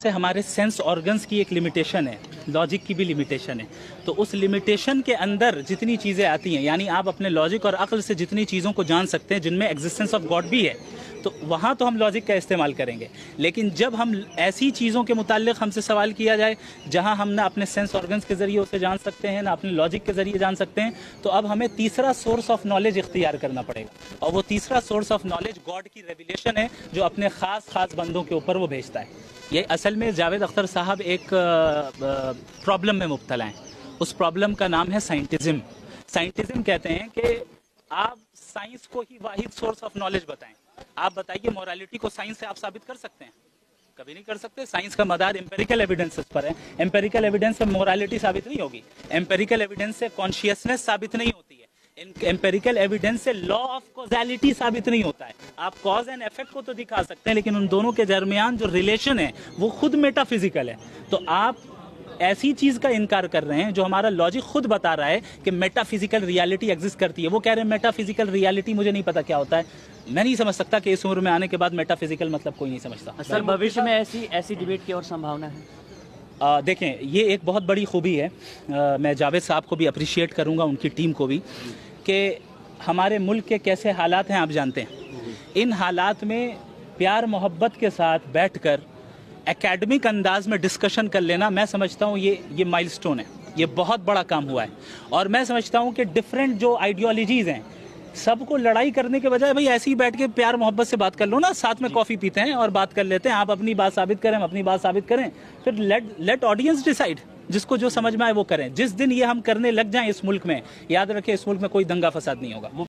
से हमारे sense organs की एक लिमिटेशन है, लॉजिक की भी लिमिटेशन है। तो उस लिमिटेशन के अंदर जितनी चीज़ें आती हैं, यानी आप अपने लॉजिक और अक्ल से जितनी चीज़ों को जान सकते हैं जिनमें एग्जिस्टेंस ऑफ गॉड भी है, तो वहाँ तो हम लॉजिक का इस्तेमाल करेंगे। लेकिन जब हम ऐसी चीज़ों के मुताल्लिक़ हमसे सवाल किया जाए जहाँ हम ना अपने सेंस ऑर्गन्स के ज़रिए उसे जान सकते हैं, ना अपने लॉजिक के ज़रिए जान सकते हैं, तो अब हमें तीसरा सोर्स ऑफ नॉलेज इख्तियार करना पड़ेगा। और वो तीसरा सोर्स ऑफ नॉलेज गॉड की रेवलेशन है, जो अपने ख़ास बंदों के ऊपर वो भेजता है। ये असल में जावेद अख्तर साहब एक प्रॉब्लम में मुब्तला हैं। उस प्रॉब्लम का नाम है साइंटिज़म। साइंटिज़म कहते हैं कि आप साइंस को ही वाहिद सोर्स ऑफ नॉलेज बताएं। आप बताइए मोरालिटी को साइंस से आप साबित कर सकते हैं? कभी नहीं कर सकते। साइंस का मदार एम्पेरिकल एविडेंसेस पर है। एम्पेरिकल एविडेंस से मोरालिटी साबित नहीं होगी। एम्पेरिकल एविडेंस से कॉन्शियसनेस साबित नहीं होती है। एम्पेरिकल एविडेंस से लॉ ऑफ कॉजालिटी साबित नहीं होता है। आप कॉज एंड इफेक्ट को तो दिखा सकते हैं, लेकिन उन दोनों के दरमियान जो रिलेशन है वो खुद मेटाफिजिकल है। तो आप ऐसी चीज का इनकार कर रहे हैं जो हमारा लॉजिक खुद बता रहा है कि मेटाफिजिकल रियलिटी एग्जिस्ट करती है। वो कह रहे हैं मेटाफिजिकल रियलिटी मुझे नहीं पता क्या होता है। मैं नहीं समझ सकता कि इस उम्र में आने के बाद मेटाफिजिकल मतलब कोई नहीं समझता। सर, भविष्य में ऐसी डिबेट की और संभावना है? देखें, ये एक बहुत बड़ी खूबी है। मैं जावेद साहब को भी अप्रिशिएट करूंगा, उनकी टीम को भी, कि हमारे मुल्क के कैसे हालात हैं आप जानते हैं। इन हालात में प्यार मोहब्बत के साथ बैठकर एकेडमिक अंदाज में डिस्कशन कर लेना, मैं समझता हूँ ये माइलस्टोन है। ये बहुत बड़ा काम हुआ है। और मैं समझता हूँ कि डिफरेंट जो आइडियोलॉजीज़ हैं, सबको लड़ाई करने के बजाय भाई ऐसे ही बैठ के प्यार मोहब्बत से बात कर लो ना। साथ में कॉफ़ी पीते हैं और बात कर लेते हैं। आप अपनी बात साबित करें, हम अपनी बात साबित करें, फिर लेट ऑडियंस डिसाइड। जिसको जो समझ में आए वो करें। जिस दिन ये हम करने लग जाएं इस मुल्क में, याद रखें इस मुल्क में कोई दंगा फसाद नहीं होगा।